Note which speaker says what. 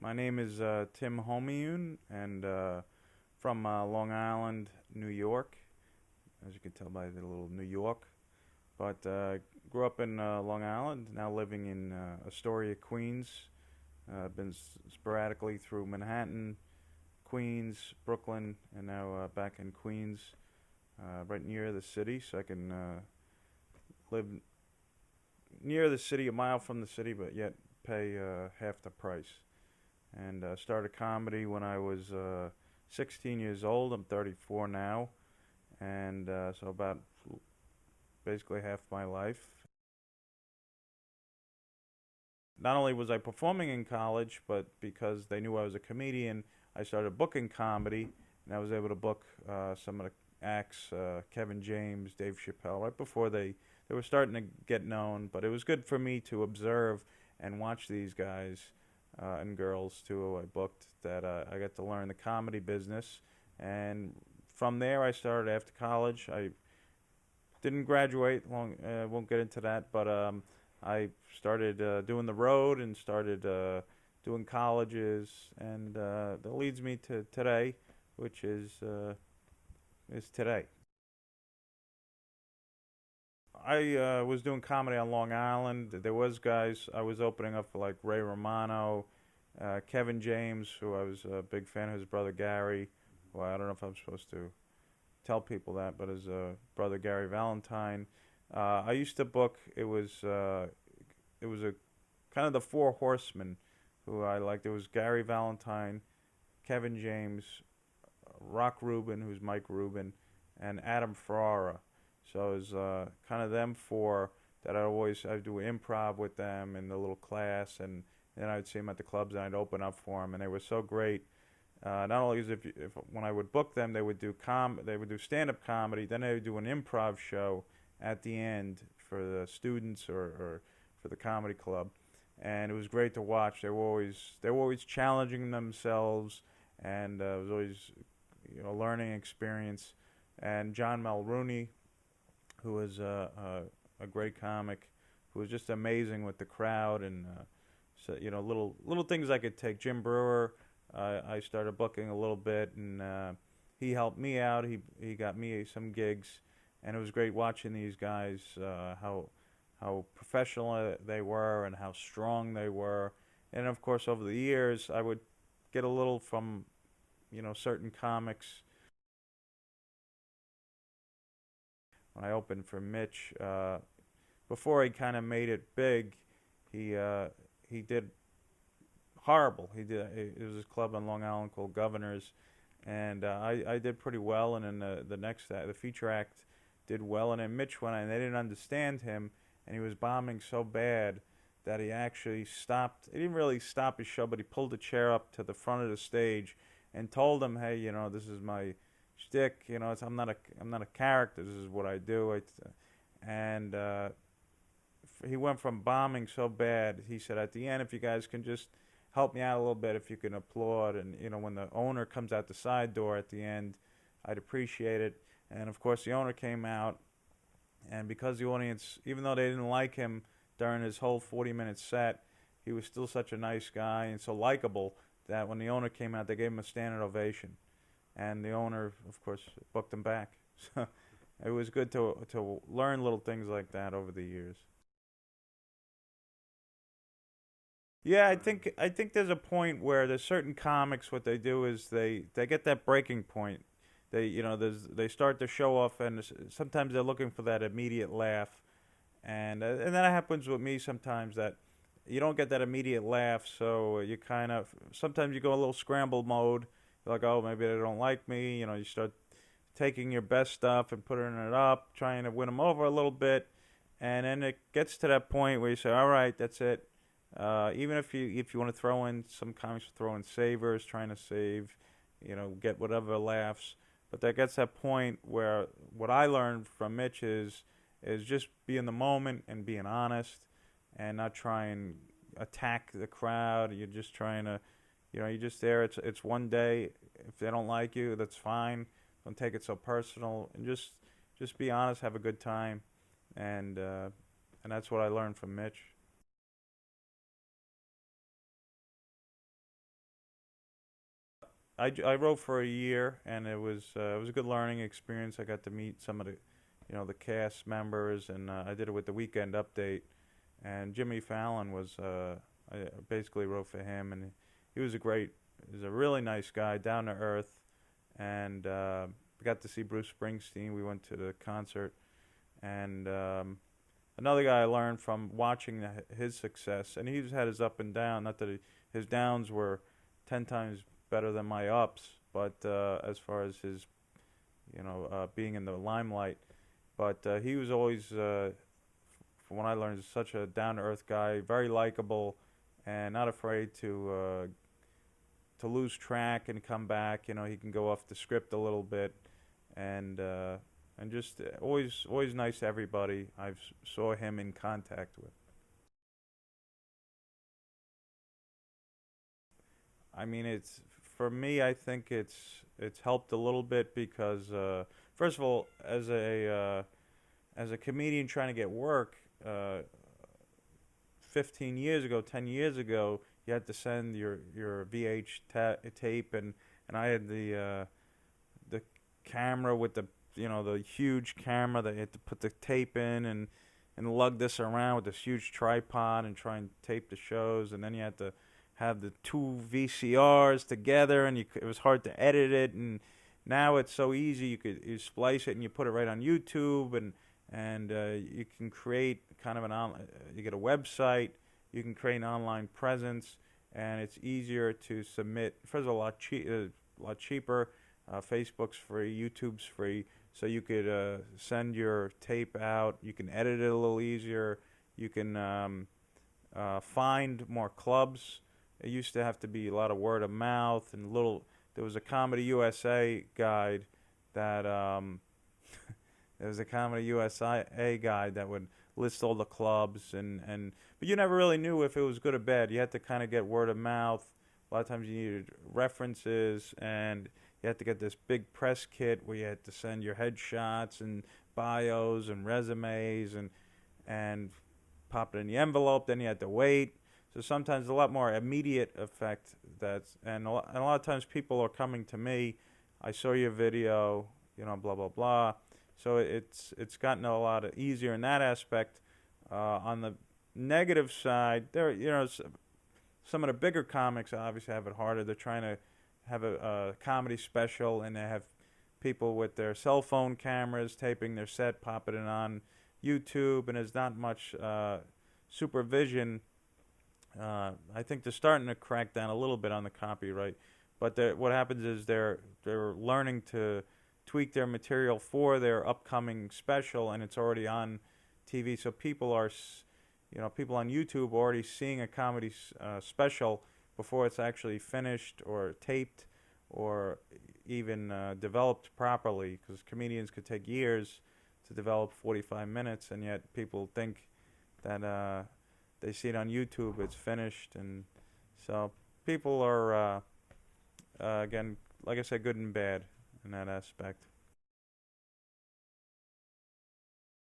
Speaker 1: My name is Tim Homayoon, and from Long Island, New York. As you can tell by the little New York. But grew up in Long Island, now living in Astoria, Queens. Been sporadically through Manhattan, Queens, Brooklyn, and now back in Queens, right near the city, so I can live near the city, a mile from the city, but yet pay half the price. And started comedy when I was 16 years old. I'm 34 now, and so about basically half my life. Not only was I performing in college, but because they knew I was a comedian, I started booking comedy, and I was able to book some of the acts, Kevin James, Dave Chappelle, right before they were starting to get known. But it was good for me to observe and watch these guys and girls too who I booked, that I got to learn the comedy business. And from there, I started after college. I didn't graduate long. Won't get into that, but I started doing the road and started doing colleges, and that leads me to today, which is today. I was doing comedy on Long Island. There was guys I was opening up for, like Ray Romano, Kevin James, who I was a big fan of, his brother Gary. Well, I don't know if I'm supposed to tell people that, but his brother Gary Valentine. I used to book. It was a kind of the four horsemen who I liked. It was Gary Valentine, Kevin James, Rock Rubin, who's Mike Rubin, and Adam Ferrara. So it was kind of them four that I'd do improv with them in the little class, and then I'd see them at the clubs and I'd open up for them, and they were so great. Not only is if when I would book them, they would do stand-up comedy, then they would do an improv show at the end for the students or for the comedy club, and it was great to watch. They were always challenging themselves, and it was always learning experience. And John Mulrooney, who was a great comic, who was just amazing with the crowd, and so little things I could take. Jim Brewer, I started booking a little bit, and he helped me out. He got me some gigs, and it was great watching these guys, how professional they were and how strong they were. And of course, over the years, I would get a little from certain comics. When I opened for Mitch, before he kind of made it big, he he did horrible. It was this club on Long Island called Governors, and I did pretty well. And then the next the feature act did well, and then Mitch went on, and they didn't understand him, and he was bombing so bad that he actually stopped. He didn't really stop his show, but he pulled a chair up to the front of the stage and told them, "Hey, this is my shtick. I'm not a character. This is what I do." And he went from bombing so bad. He said, "At the end, if you guys can just help me out a little bit, if you can applaud, and when the owner comes out the side door at the end, I'd appreciate it." And of course, the owner came out, and because the audience, even though they didn't like him during his whole 40-minute set, he was still such a nice guy and so likable that when the owner came out, they gave him a standing ovation. And the owner, of course, booked him back. So it was good to learn little things like that over the years. Yeah, I think there's a point where there's certain comics. What they do is they get that breaking point. They start to show off, and sometimes they're looking for that immediate laugh, and that happens with me sometimes, that you don't get that immediate laugh, so you kind of sometimes you go a little scramble mode. You're like, oh, maybe they don't like me. You start taking your best stuff and putting it up, trying to win them over a little bit, and then it gets to that point where you say, all right, that's it. Even if you want to throw in some comics, throw in savers, trying to save, get whatever laughs. But that gets that point where what I learned from Mitch is just be in the moment and being honest, and not try and attack the crowd. You're just trying to, you're just there. It's one day. If they don't like you, that's fine. Don't take it so personal, and just be honest, have a good time, and that's what I learned from Mitch. I wrote for a year, and it was a good learning experience. I got to meet some of the, the cast members, and I did it with the Weekend Update. And Jimmy Fallon was I basically wrote for him, and he was he was a really nice guy, down to earth, and we got to see Bruce Springsteen. We went to the concert, and another guy I learned from watching his success, and he's had his up and down. Not that his downs were 10 times better than my ups, but as far as his, being in the limelight, but he was always, from what I learned, such a down to earth guy, very likable, and not afraid to lose track and come back. He can go off the script a little bit, and just always nice to everybody I've saw him in contact with. I mean, it's for me. I think it's helped a little bit because first of all, as a comedian trying to get work, 15 years ago, 10 years ago, you had to send your tape, and I had the camera with the huge camera that you had to put the tape in, and lug this around with this huge tripod and try and tape the shows, and then you had to have the two VCRs together, and it was hard to edit it. And now it's so easy. You splice it and you put it right on YouTube, and you can create kind of you get a website, you can create an online presence, and it's easier to submit. First of all, a lot cheaper. Facebook's free, YouTube's free, so you could send your tape out. You can edit it a little easier. You can find more clubs. It used to have to be a lot of word of mouth and little. There was a Comedy USA guide that there was a Comedy USA guide that would list all the clubs, but you never really knew if it was good or bad. You had to kind of get word of mouth. A lot of times you needed references, and you had to get this big press kit where you had to send your headshots and bios and resumes, and pop it in the envelope. Then you had to wait. So sometimes a lot more immediate effect. And a lot of times people are coming to me. I saw your video, blah blah blah. So it's gotten a lot easier in that aspect. On the negative side, some of the bigger comics obviously have it harder. They're trying to have a comedy special, and they have people with their cell phone cameras taping their set, popping it on YouTube, and there's not much supervision. I think they're starting to crack down a little bit on the copyright, but what happens is they're learning to tweak their material for their upcoming special, and it's already on TV. So people people on YouTube are already seeing a comedy special before it's actually finished or taped or even developed properly, because comedians could take years to develop 45 minutes, and yet people think that they see it on YouTube, it's finished. And so people are, again, like I said, good and bad in that aspect.